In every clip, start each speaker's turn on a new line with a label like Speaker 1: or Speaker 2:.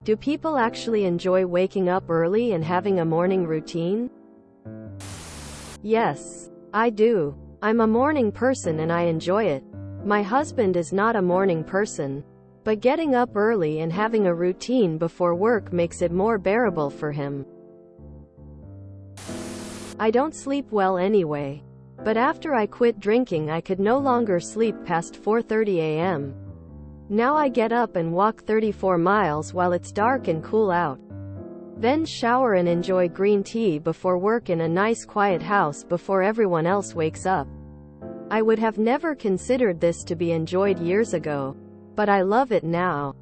Speaker 1: Do people actually enjoy waking up early and having a morning routine? Yes, I do. I'm a morning person and I enjoy it. My husband is not a morning person, but getting up early and having a routine before work makes it more bearable for him. I don't sleep well anyway, but after I quit drinking I could no longer sleep past 4:30 a.m. Now I get up and walk 34 miles while it's dark and cool out. Then shower and enjoy green tea before work in a nice quiet house before everyone else wakes up. I would have never considered this to be enjoyed years ago, but I love it now.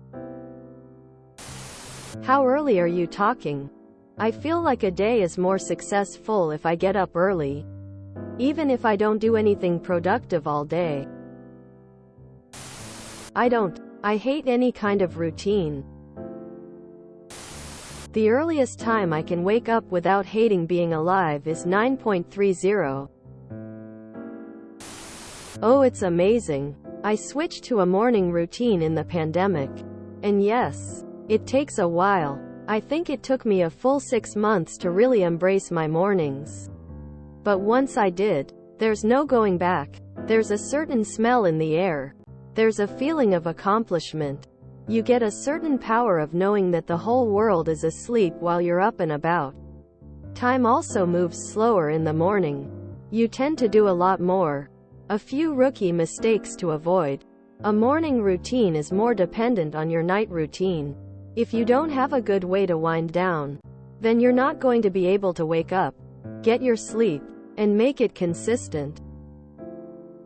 Speaker 1: How early are you talking? I feel like a day is more successful if I get up early, even if I don't do anything productive all day. I hate any kind of routine. The earliest time I can wake up without hating being alive is 9:30. Oh, it's amazing. I switched to a morning routine in the pandemic. And yes, it takes a while. I think it took me a full 6 months to really embrace my mornings. But once I did, there's no going back. There's a certain smell in the air. There's a feeling of accomplishment. You get a certain power of knowing that the whole world is asleep while you're up and about. Time also moves slower in the morning. You tend to do a lot more. A few rookie mistakes to avoid. A morning routine is more dependent on your night routine. If you don't have a good way to wind down, then you're not going to be able to wake up, get your sleep, and make it consistent.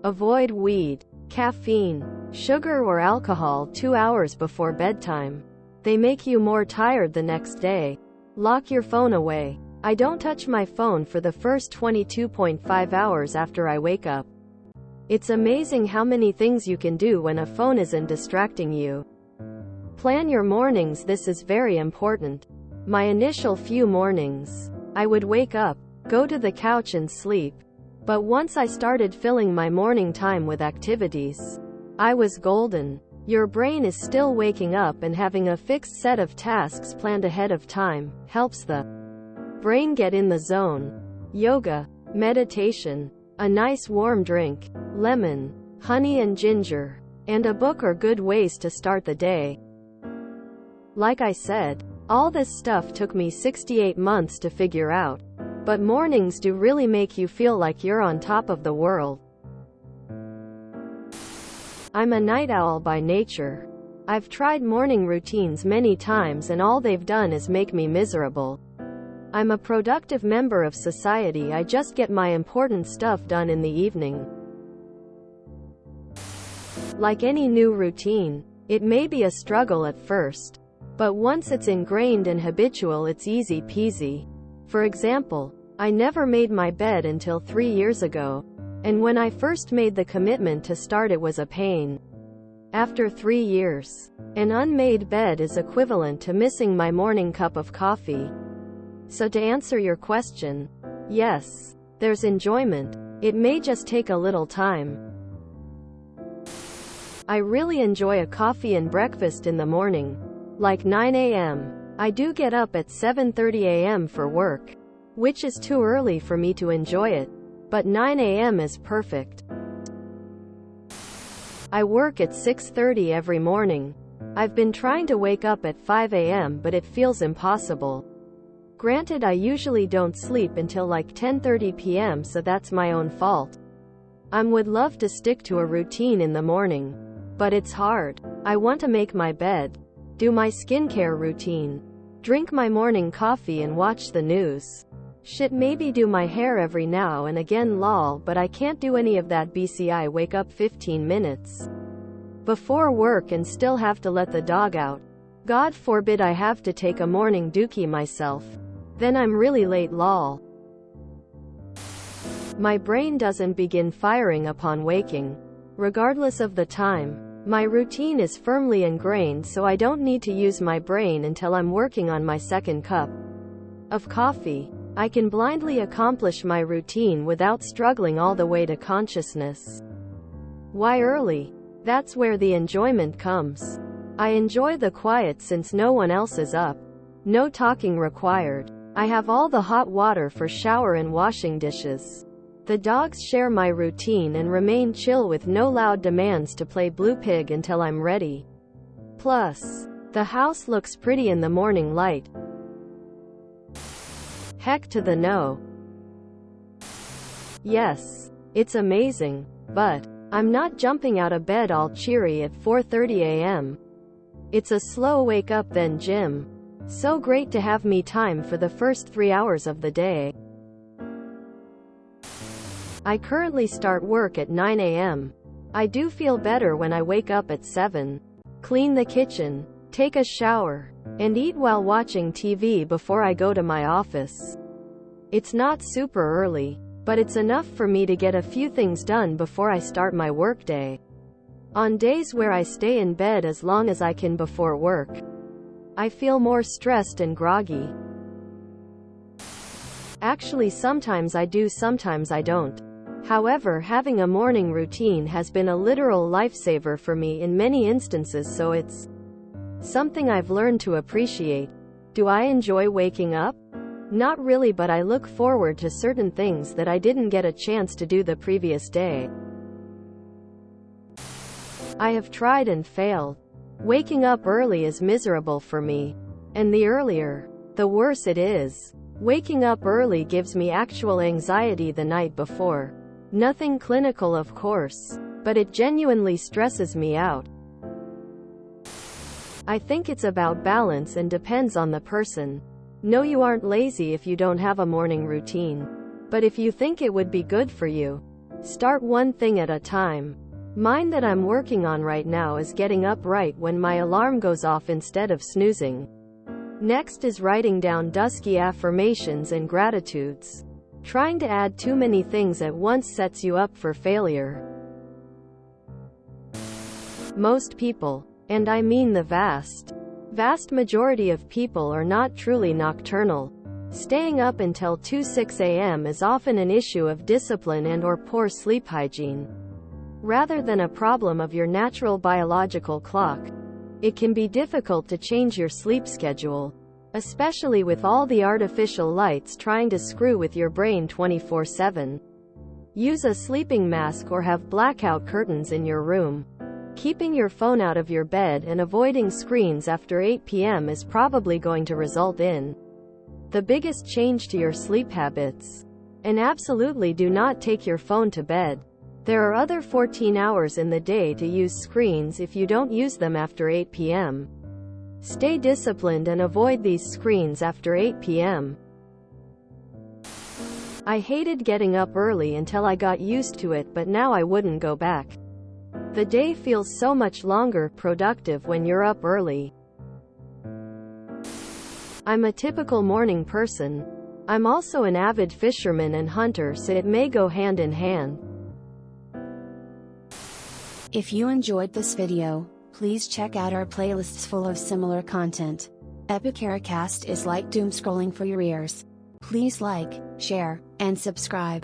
Speaker 1: Avoid weed, caffeine, sugar or alcohol 2 hours before bedtime. They make you more tired the next day. Lock your phone away. I don't touch my phone for the first 22.5 hours after I wake up. It's amazing how many things you can do when a phone isn't distracting you. Plan your mornings. This is very important. My initial few mornings, I would wake up, go to the couch and sleep. But once I started filling my morning time with activities, I was golden. Your brain is still waking up, and having a fixed set of tasks planned ahead of time helps the brain get in the zone. Yoga, meditation, a nice warm drink, lemon, honey and ginger, and a book are good ways to start the day. Like I said, all this stuff took me 68 months to figure out. But mornings do really make you feel like you're on top of the world. I'm a night owl by nature. I've tried morning routines many times and all they've done is make me miserable. I'm a productive member of society. I just get my important stuff done in the evening. Like any new routine, it may be a struggle at first, but once it's ingrained and habitual, it's easy peasy. For example, I never made my bed until 3 years ago, and when I first made the commitment to start it was a pain. After 3 years, an unmade bed is equivalent to missing my morning cup of coffee. So to answer your question, yes, there's enjoyment. It may just take a little time. I really enjoy a coffee and breakfast in the morning, like 9 a.m. I do get up at 7:30 a.m. for work, which is too early for me to enjoy it, but 9 a.m. is perfect. I work at 6:30 every morning. I've been trying to wake up at 5 a.m. but it feels impossible. Granted, I usually don't sleep until like 10:30 p.m. so that's my own fault. I would love to stick to a routine in the morning, but it's hard. I want to make my bed, do my skincare routine, drink my morning coffee and watch the news. Shit, maybe do my hair every now and again lol, but I can't do any of that BCI wake up 15 minutes before work and still have to let the dog out. God forbid I have to take a morning dookie myself. Then I'm really late lol. My brain doesn't begin firing upon waking. Regardless of the time, my routine is firmly ingrained, so I don't need to use my brain until I'm working on my second cup of coffee. I can blindly accomplish my routine without struggling all the way to consciousness. Why early? That's where the enjoyment comes. I enjoy the quiet since no one else is up. No talking required. I have all the hot water for shower and washing dishes. The dogs share my routine and remain chill with no loud demands to play Blue Pig until I'm ready. Plus, the house looks pretty in the morning light. Heck to the no. Yes, it's amazing, but I'm not jumping out of bed all cheery at 4:30 a.m. It's a slow wake up then gym. So great to have me time for the first 3 hours of the day. I currently start work at 9 a.m. I do feel better when I wake up at 7. Clean the kitchen, take a shower, and eat while watching TV before I go to my office. It's not super early, but it's enough for me to get a few things done before I start my workday. On days where I stay in bed as long as I can before work, I feel more stressed and groggy. Actually, sometimes I do, sometimes I don't. However, having a morning routine has been a literal lifesaver for me in many instances, so it's something I've learned to appreciate. Do I enjoy waking up? Not really, but I look forward to certain things that I didn't get a chance to do the previous day. I have tried and failed. Waking up early is miserable for me. And the earlier, the worse it is. Waking up early gives me actual anxiety the night before. Nothing clinical, of course, but it genuinely stresses me out. I think it's about balance and depends on the person. No, you aren't lazy if you don't have a morning routine. But if you think it would be good for you, start one thing at a time. Mine that I'm working on right now is getting up right when my alarm goes off instead of snoozing. Next is writing down dusky affirmations and gratitudes. Trying to add too many things at once sets you up for failure. Most people, and I mean the vast majority of people, are not truly nocturnal. Staying up until 2-6 a.m. is often an issue of discipline and/or poor sleep hygiene, rather than a problem of your natural biological clock. It can be difficult to change your sleep schedule, especially with all the artificial lights trying to screw with your brain 24/7. Use a sleeping mask or have blackout curtains in your room. Keeping your phone out of your bed and avoiding screens after 8 p.m. is probably going to result in the biggest change to your sleep habits. And absolutely do not take your phone to bed. There are other 14 hours in the day to use screens if you don't use them after 8 p.m. Stay disciplined and avoid these screens after 8 p.m. I hated getting up early until I got used to it, but now I wouldn't go back. The day feels so much longer, productive when you're up early. I'm a typical morning person. I'm also an avid fisherman and hunter, so it may go hand in hand.
Speaker 2: If you enjoyed this video, please check out our playlists full of similar content. TooAfraidToAsk is like doom scrolling for your ears. Please like, share, and subscribe.